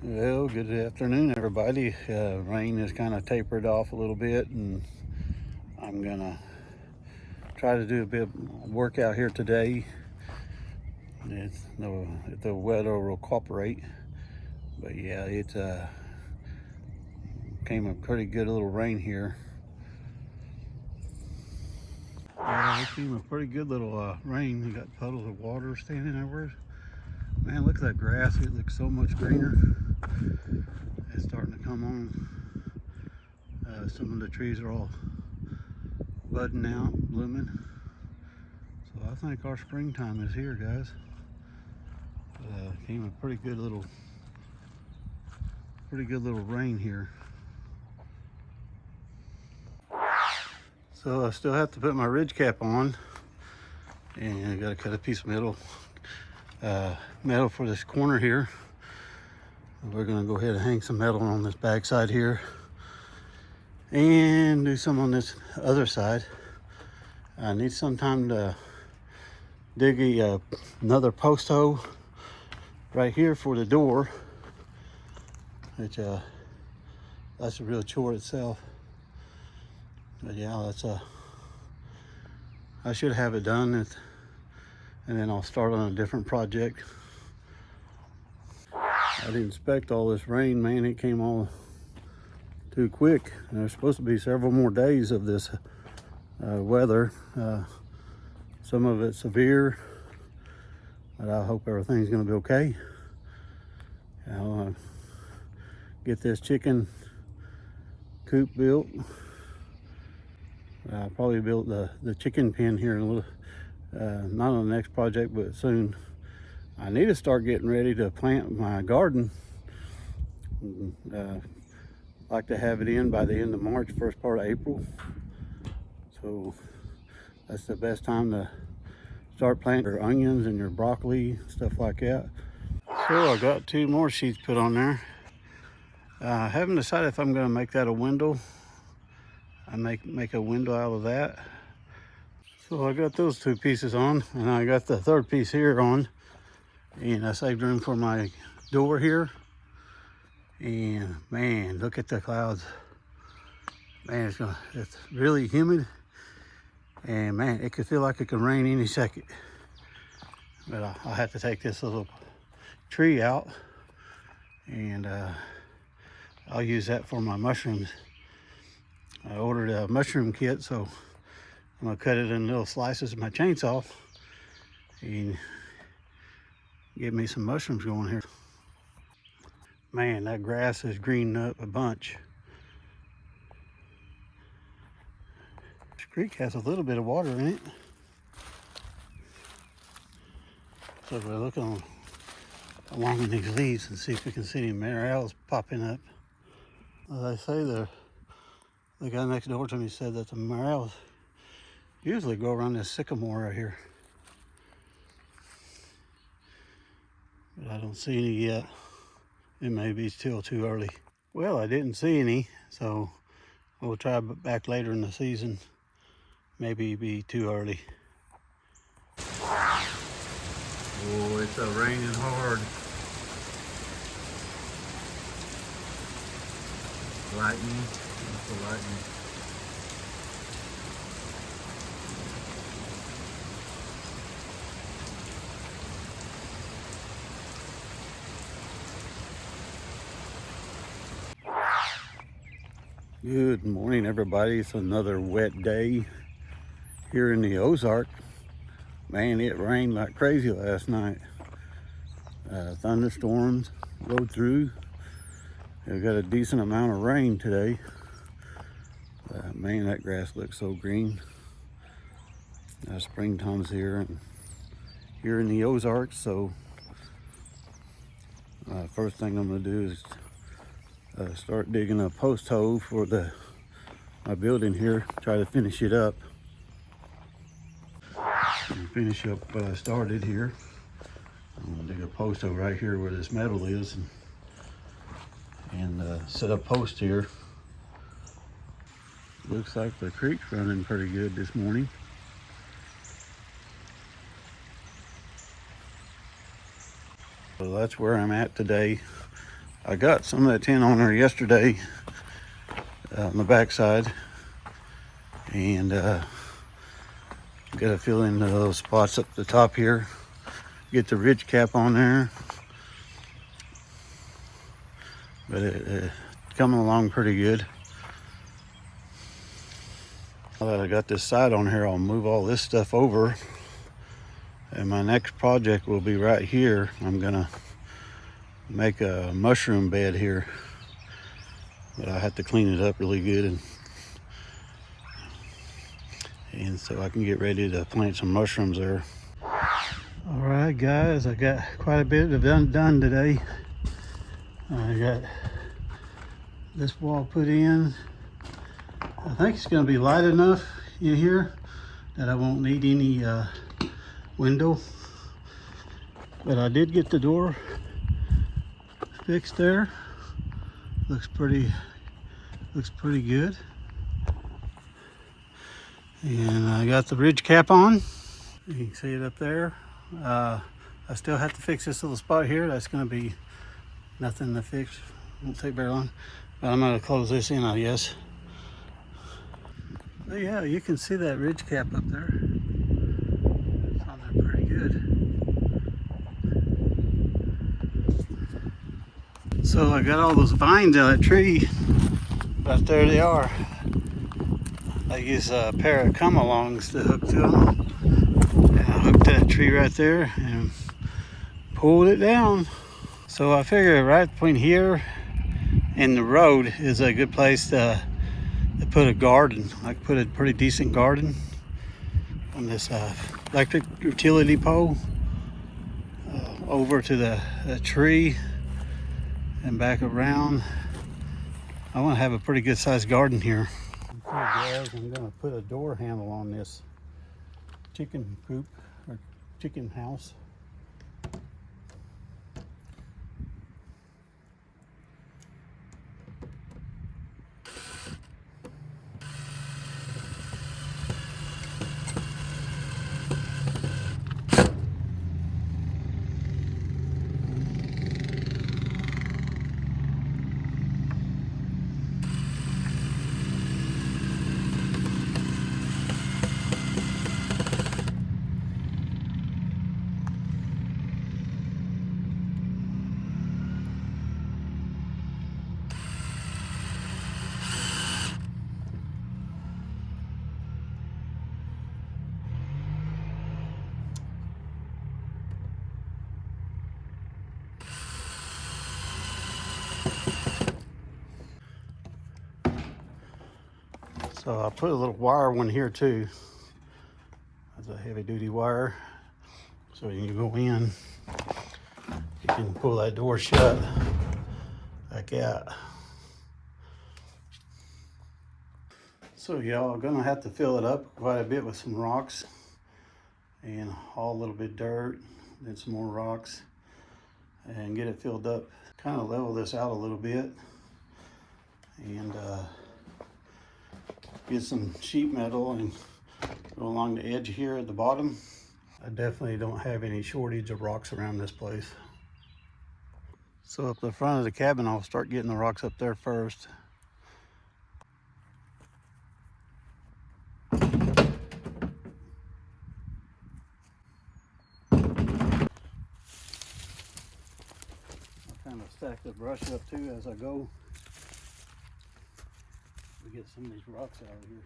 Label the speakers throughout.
Speaker 1: Well, good afternoon, everybody. Rain has kind of tapered off a little bit, and I'm gonna try to do a bit of workout here today. If the weather will cooperate, but yeah, it came a pretty good little rain here. Yeah, it came a pretty good little rain. You got puddles of water standing everywhere. Man, look at that grass. It looks so much greener. It's starting to come on. Some of the trees are all budding out, blooming. So I think our springtime is here, guys. Came a pretty good little rain here. So I still have to put my ridge cap on, and I got to cut a piece of metal for this corner here. We're gonna go ahead and hang some metal on this backside here, and do some on this other side. I need some time to dig another post hole right here for the door, which that's a real chore itself. But yeah, I should have it done, and then I'll start on a different project. I didn't expect all this rain, man. It came all too quick. There's supposed to be several more days of this weather. Some of it severe, but I hope everything's gonna be okay. I'll get this chicken coop built. I'll probably build the chicken pen here in a little, not on the next project, but soon. I need to start getting ready to plant my garden. Like to have it in by the end of March, first part of April. So that's the best time to start planting your onions and your broccoli, stuff like that. So I got 2 more sheets put on there. I haven't decided if I'm gonna make that a window. I make a window out of that. So I got those 2 pieces on, and I got the 3rd piece here on, and I saved room for my door here. And man, look at the clouds. Man, it's really humid, and man, it could feel like it could rain any second. But I'll have to take this little tree out, and I'll use that for my mushrooms. I ordered a mushroom kit, so I'm gonna cut it in little slices with my chainsaw and get me some mushrooms going here. Man, that grass is greening up a bunch. This creek has a little bit of water in it. So we're looking along in these leaves and see if we can see any morels popping up. As I say, the guy next door to me said that the morels usually go around this sycamore right here. But I don't see any yet. It may be still too early. Well, I didn't see any, so we'll try back later in the season. Maybe be too early. Oh, it's raining hard. Lightning, that's the lightning. Good morning, everybody. It's another wet day here in the Ozark. Man, it rained like crazy last night. Thunderstorms rode through. We got a decent amount of rain today. Man, that grass looks so green. Springtime's here in the Ozarks. So first thing I'm gonna do is start digging a post hole for my building here. Try to finish it up. And finish up what I started here. I'm gonna dig a post hole right here where this metal is, and set up post here. Looks like the creek's running pretty good this morning. So that's where I'm at today. I got some of that tin on there yesterday on the backside, and got to fill in those spots up the top here. Get the ridge cap on there, but it's coming along pretty good. Now that I got this side on here, I'll move all this stuff over, and my next project will be right here. I'm gonna make a mushroom bed here, but I have to clean it up really good, and so I can get ready to plant some mushrooms there. All right, guys, I got quite a bit of done today. I got this wall put in. I think it's going to be light enough in here that I won't need any window. But I did get the door fixed there. Looks pretty good. And I got the ridge cap on. You can see it up there. I still have to fix this little spot here. That's going to be nothing to fix. Won't take very long. But I'm going to close this in, I guess. Oh yeah, you can see that ridge cap up there. It's on there pretty good. So I got all those vines on that tree. Right there they are. I use a pair of come-alongs to hook to them. And I hooked that tree right there and pulled it down. So I figure right between here and the road is a good place to put a garden. I could put a pretty decent garden on this electric utility pole over to the tree and back around. I want to have a pretty good sized garden here. Okay guys, I'm going to put a door handle on this chicken coop or chicken house. So I put a little wire one here too. That's a heavy duty wire. So when you go in, you can pull that door shut like that. So y'all are gonna have to fill it up quite a bit with some rocks and haul a little bit of dirt, then some more rocks, and get it filled up. Kind of level this out a little bit and get some sheet metal and go along the edge here at the bottom. I definitely don't have any shortage of rocks around this place. So up the front of the cabin, I'll start getting the rocks up there first. I kind of stack the brush up too as I go. We get some of these rocks out of here.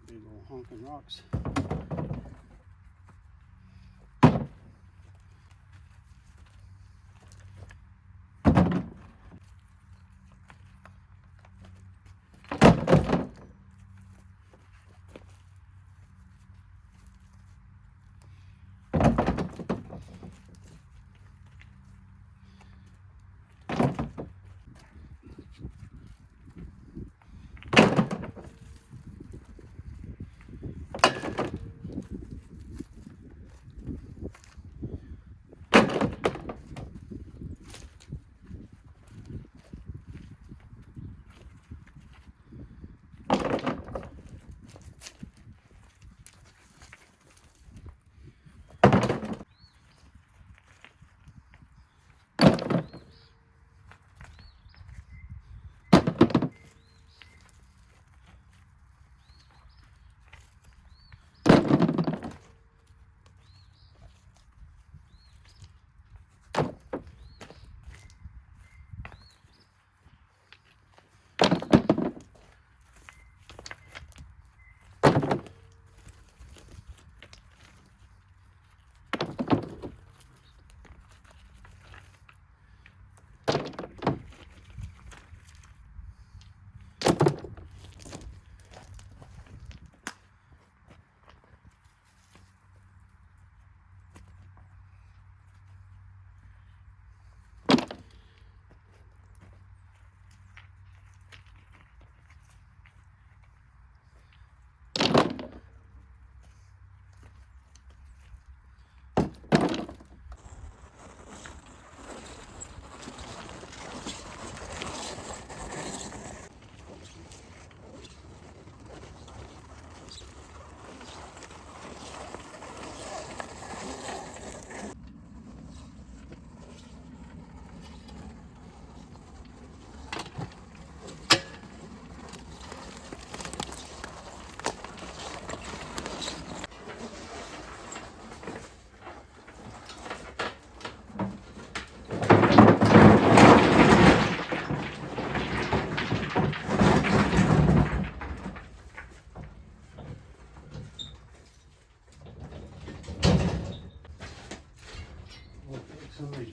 Speaker 1: Big old honking rocks.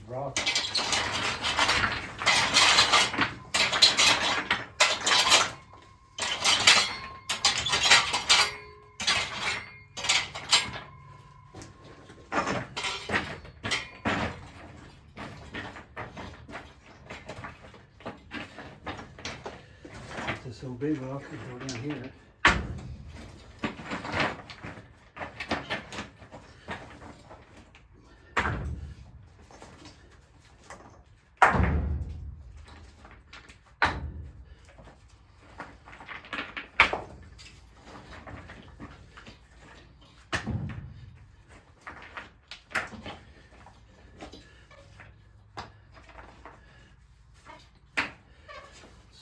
Speaker 1: broccoli. This so big off to go down here.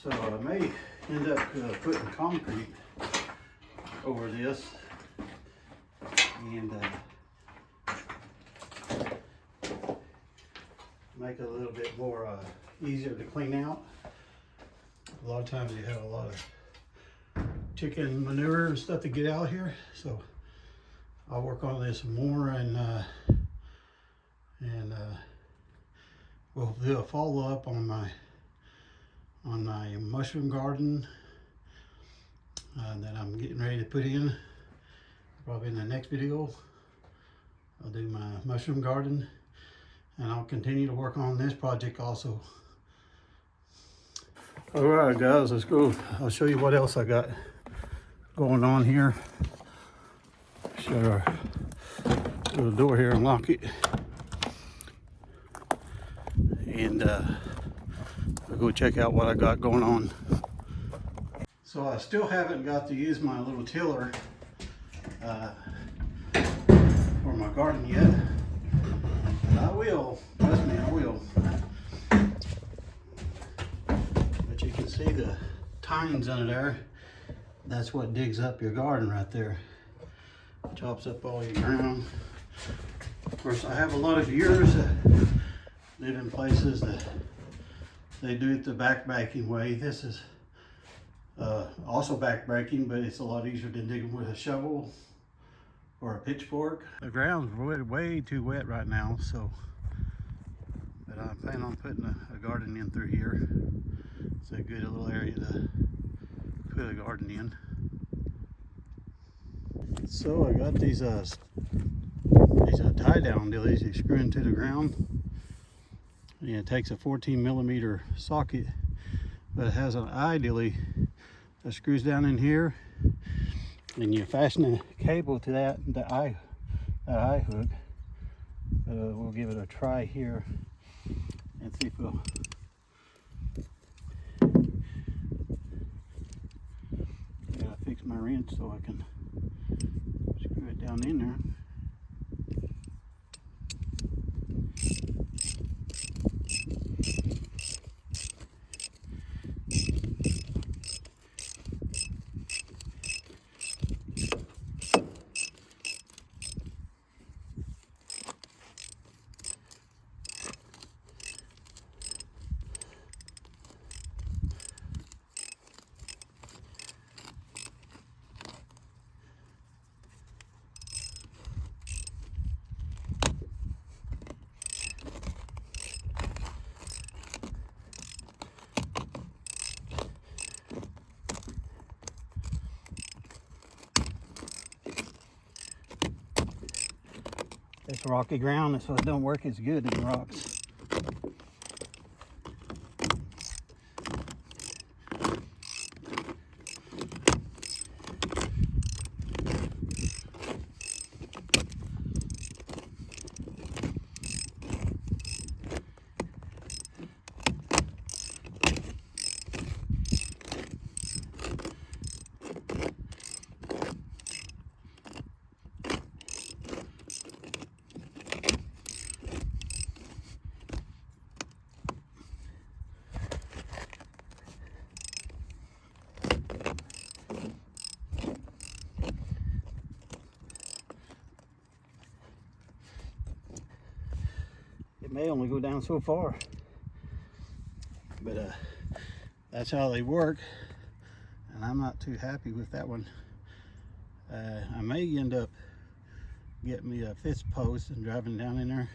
Speaker 1: So I may end up putting concrete over this and make it a little bit more easier to clean out. A lot of times you have a lot of chicken manure and stuff to get out here, so I'll work on this more and we'll do a follow-up on my mushroom garden that I'm getting ready to put in. Probably in the next video I'll do my mushroom garden, and I'll continue to work on this project also. All right guys, let's go. I'll show you what else I got going on here. Shut our little door here and lock it, and I'll go check out what I got going on. So I still haven't got to use my little tiller for my garden yet, but I will. Trust me, I will. But you can see the tines under there. That's what digs up your garden right there. Chops up all your ground. Of course, I have a lot of viewers that live in places that they do it the backbreaking way. This is also backbreaking, but it's a lot easier than digging with a shovel or a pitchfork. The ground's way too wet right now, so but I plan on putting a garden in through here. It's a good little area to put a garden in. So I got these tie down dealies you screw into the ground. And it takes a 14mm socket, but it has an eye dilly that screws down in here, and you fasten a cable to that eye hook. We'll give it a try here and see if we'll. I gotta fix my wrench so I can screw it down in there. It's rocky ground, so it don't work as good in rocks. It may only go down so far, but that's how they work, and I'm not too happy with that one. I may end up getting me a fence post and driving down in there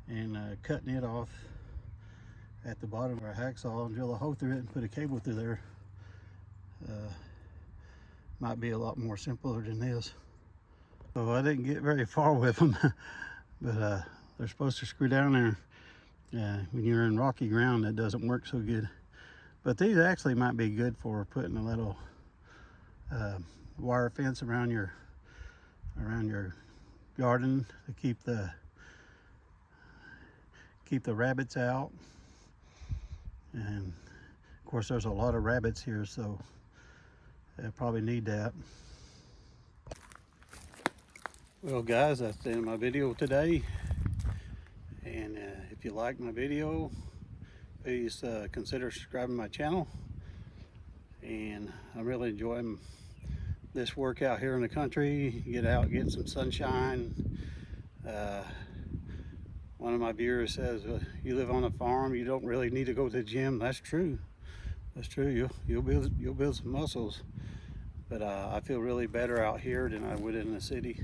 Speaker 1: and cutting it off at the bottom of our hacksaw and drill a hole through it and put a cable through there might be a lot more simpler than this. So I didn't get very far with them, but they're supposed to screw down there. When you're in rocky ground, that doesn't work so good. But these actually might be good for putting a little wire fence around your garden to keep the rabbits out. And of course there's a lot of rabbits here, so I probably need that. Well guys, that's the end of my video today. And if you like my video, please consider subscribing to my channel. And I'm really enjoying this work out here in the country. Get out, get some sunshine. One of my viewers says, you live on a farm, you don't really need to go to the gym. That's true. That's true. You'll build some muscles. But I feel really better out here than I would in the city.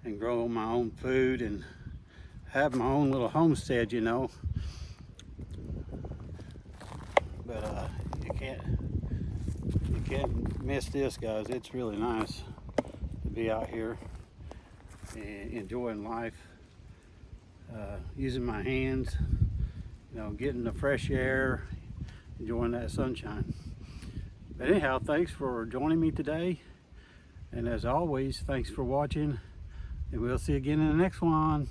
Speaker 1: And grow my own food and have my own little homestead, you know. But you can't miss this, guys. It's really nice to be out here and enjoying life, using my hands, you know, getting the fresh air, enjoying that sunshine. But anyhow, thanks for joining me today, and as always, thanks for watching, and we'll see you again in the next one.